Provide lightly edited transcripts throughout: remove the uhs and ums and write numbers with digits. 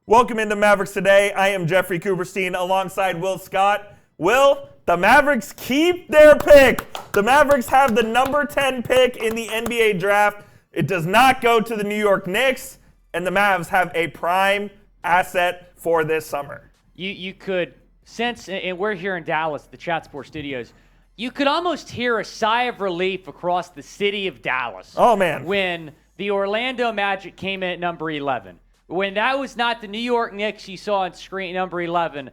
Welcome into Mavericks Today. I am Jeffrey Cooperstein alongside Will Scott. Will, the Mavericks keep their pick. The Mavericks have the number 10 pick in the NBA draft. It does not go to the New York Knicks, and the Mavs have a prime asset for this summer. You could sense, and we're here in Dallas, the Chat Sports Studios, you could almost hear a sigh of relief across the city of Dallas. Oh, man. When the Orlando Magic came in at number 11. When that was not the New York Knicks you saw on screen, number 11,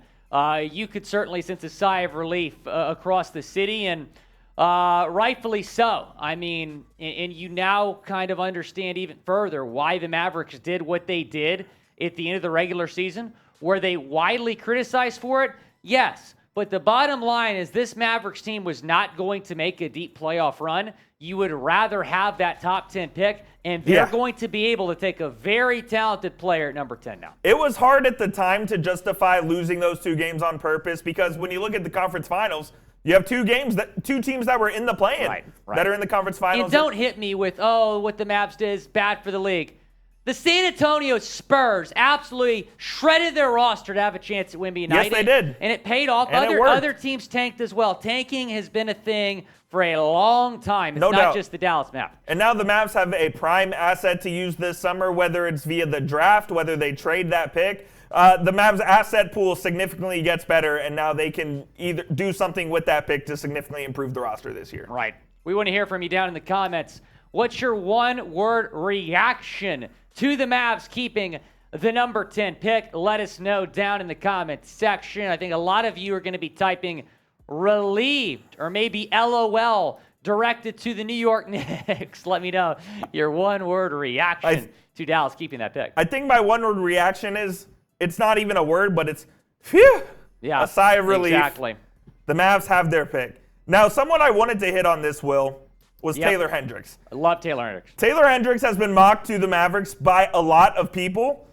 you could certainly sense a sigh of relief across the city, and rightfully so. I mean, and you now kind of understand even further why the Mavericks did what they did at the end of the regular season. Were they widely criticized for it? Yes. But the bottom line is this Mavericks team was not going to make a deep playoff run. You would rather have that top 10 pick, and they're going to be able to take a very talented player at number 10 now. It was hard at the time to justify losing those two games on purpose because when you look at the conference finals, you have two teams that were in the play-in that are in the conference finals. And don't hit me with, what the Mavs did is bad for the league. The San Antonio Spurs absolutely shredded their roster to have a chance at Wemby United. Yes, they did. And it paid off. And Other teams tanked as well. Tanking has been a thing for a long time. It's not just the Dallas Mavs. And now the Mavs have a prime asset to use this summer, whether it's via the draft, whether they trade that pick. The Mavs asset pool significantly gets better, and now they can either do something with that pick to significantly improve the roster this year. Right. We want to hear from you down in the comments. What's your one-word reaction to the Mavs keeping the number 10 pick? Let us know down in the comments section. I think a lot of you are going to be typing relieved or maybe LOL directed to the New York Knicks. Let me know your one-word reaction to Dallas keeping that pick. I think my one-word reaction is, it's not even a word, but it's phew, a sigh of relief. Exactly. The Mavs have their pick. Now, someone I wanted to hit on this, Will, was Taylor Hendricks. I love Taylor Hendricks. Taylor Hendricks has been mocked to the Mavericks by a lot of people,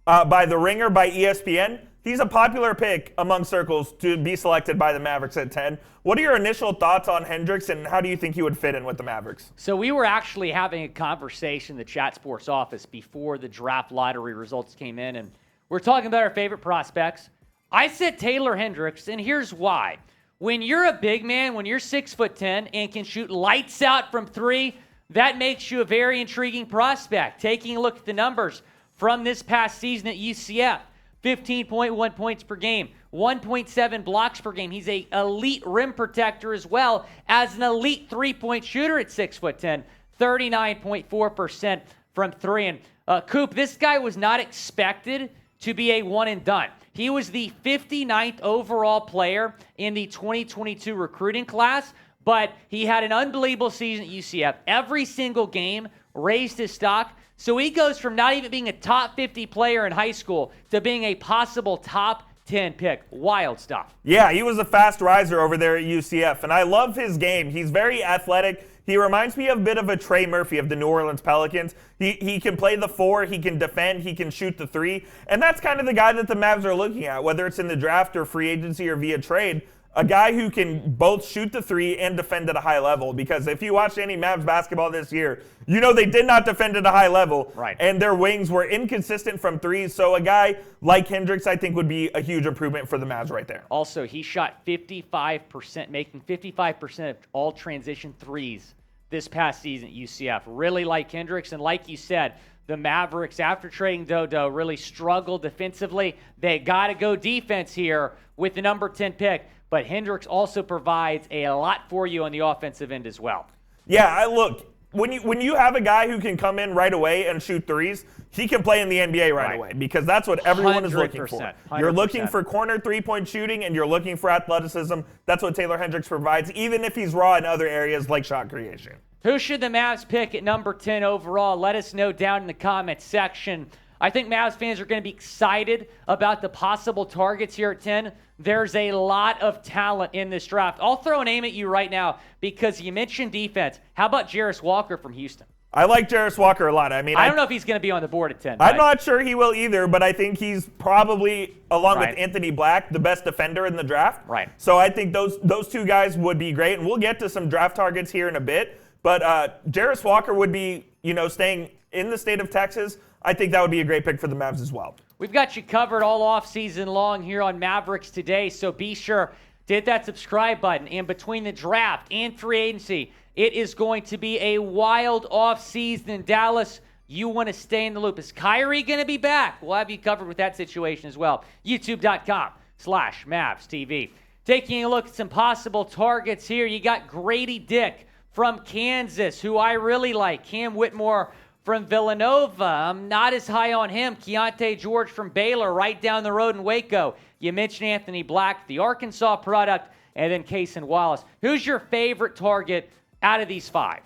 by The Ringer, by ESPN. He's a popular pick among circles to be selected by the Mavericks at 10. What are your initial thoughts on Hendricks, and how do you think he would fit in with the Mavericks? So we were actually having a conversation in the Chat Sports office before the draft lottery results came in, and we're talking about our favorite prospects. I said Taylor Hendricks, and here's why. When you're a big man, when you're 6'10" and can shoot lights out from three, that makes you a very intriguing prospect. Taking a look at the numbers from this past season at UCF, 15.1 points per game, 1.7 blocks per game. He's an elite rim protector as well as an elite three-point shooter at 6'10", 39.4% from three. And Coop, this guy was not expected to be a one-and-done. He was the 59th overall player in the 2022 recruiting class, but he had an unbelievable season at UCF. Every single game raised his stock. So he goes from not even being a top 50 player in high school to being a possible top 10 pick. Wild stuff. Yeah, he was a fast riser over there at UCF, and I love his game. He's very athletic. He reminds me of a bit of a Trey Murphy of the New Orleans Pelicans. He can play the four, he can defend, he can shoot the three, and that's kind of the guy that the Mavs are looking at, whether it's in the draft or free agency or via trade. A guy who can both shoot the three and defend at a high level, because if you watched any Mavs basketball this year, you know they did not defend at a high level, and their wings were inconsistent from threes. So a guy like Hendricks, I think, would be a huge improvement for the Mavs right there. Also, he shot 55%, making 55% of all transition threes this past season at UCF. Really like Hendricks, and like you said, the Mavericks, after trading Dodo, really struggled defensively. They got to go defense here with the number 10 pick. But Hendricks also provides a lot for you on the offensive end as well. Yeah, look, when you have a guy who can come in right away and shoot threes, he can play in the NBA right away, because that's what everyone is looking for. 100%. You're looking for corner three-point shooting, and you're looking for athleticism. That's what Taylor Hendricks provides, even if he's raw in other areas like shot creation. Who should the Mavs pick at number 10 overall? Let us know down in the comments section. I think Mavs fans are going to be excited about the possible targets here at 10. There's a lot of talent in this draft. I'll throw a name at you right now because you mentioned defense. How about Jarris Walker from Houston? I like Jarris Walker a lot. I mean, I don't know if he's going to be on the board at 10. I'm not sure he will either, but I think he's probably, along with Anthony Black, the best defender in the draft. Right. So I think those two guys would be great, and we'll get to some draft targets here in a bit. But Jarris Walker would be, staying in the state of Texas. I think that would be a great pick for the Mavs as well. We've got you covered all off season long here on Mavericks Today, so be sure to hit that subscribe button. And between the draft and free agency, it is going to be a wild off season in Dallas. You want to stay in the loop. Is Kyrie going to be back? We'll have you covered with that situation as well. YouTube.com/MavsTV. Taking a look at some possible targets here, you got Grady Dick from Kansas, who I really like. Cam Whitmore from Villanova, I'm not as high on him. Keontae George from Baylor, right down the road in Waco. You mentioned Anthony Black, the Arkansas product, and then Cason Wallace. Who's your favorite target out of these 5?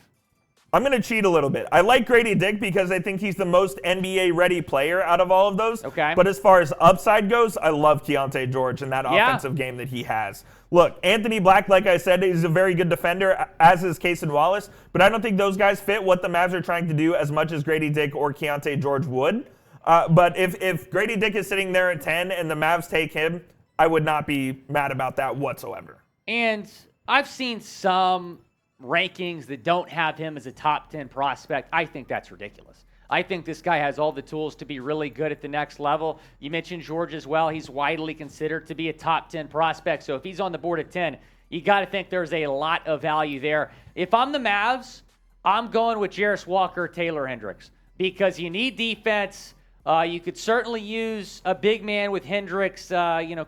I'm going to cheat a little bit. I like Grady Dick because I think he's the most NBA-ready player out of all of those. Okay. But as far as upside goes, I love Keontae George and that offensive game that he has. Look, Anthony Black, like I said, is a very good defender, as is Cason Wallace, but I don't think those guys fit what the Mavs are trying to do as much as Grady Dick or Keontae George would. But if Grady Dick is sitting there at 10 and the Mavs take him, I would not be mad about that whatsoever. And I've seen some rankings that don't have him as a top 10 prospect. I think that's ridiculous. I think this guy has all the tools to be really good at the next level. You mentioned George as well. He's widely considered to be a top 10 prospect. So if he's on the board at 10, you got to think there's a lot of value there. If I'm the Mavs, I'm going with Jarris Walker, Taylor Hendricks, because you need defense. You could certainly use a big man with Hendricks.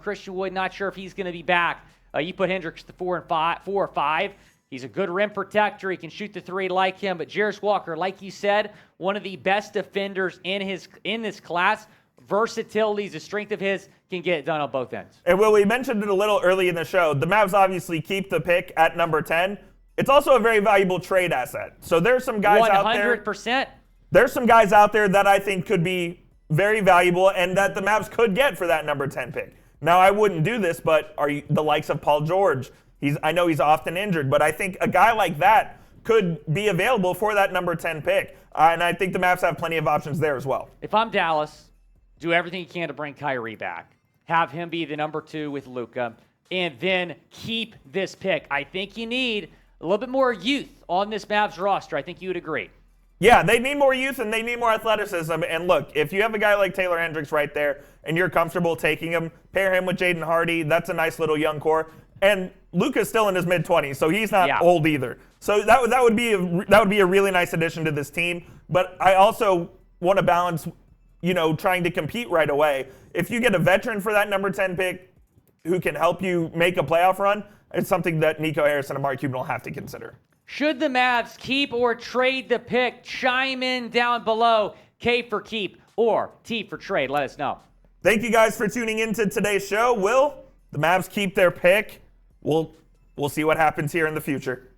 Christian Wood, not sure if he's going to be back. You put Hendricks to 4 or 5. He's a good rim protector. He can shoot the 3 like him. But Jarris Walker, like you said, one of the best defenders in this class. Versatility is a strength of his. Can get it done on both ends. And Will, we mentioned it a little early in the show. The Mavs obviously keep the pick at number 10. It's also a very valuable trade asset. So there's some guys out there. 100%. There's some guys out there that I think could be very valuable and that the Mavs could get for that number 10 pick. Now, I wouldn't do this, but are you the likes of Paul George? I know he's often injured, but I think a guy like that could be available for that number 10 pick. And I think the Mavs have plenty of options there as well. If I'm Dallas, do everything you can to bring Kyrie back. Have him be the number 2 with Luka, and then keep this pick. I think you need a little bit more youth on this Mavs roster. I think you would agree. Yeah, they need more youth and they need more athleticism. And look, if you have a guy like Taylor Hendricks right there and you're comfortable taking him, pair him with Jaden Hardy. That's a nice little young core. And Luka's still in his mid-20s, so he's not old either. So that would be a really nice addition to this team. But I also want to balance, trying to compete right away. If you get a veteran for that number 10 pick who can help you make a playoff run, it's something that Nico Harris and Amari Cuban will have to consider. Should the Mavs keep or trade the pick? Chime in down below. K for keep or T for trade. Let us know. Thank you guys for tuning into today's show. Will the Mavs keep their pick? We'll see what happens here in the future.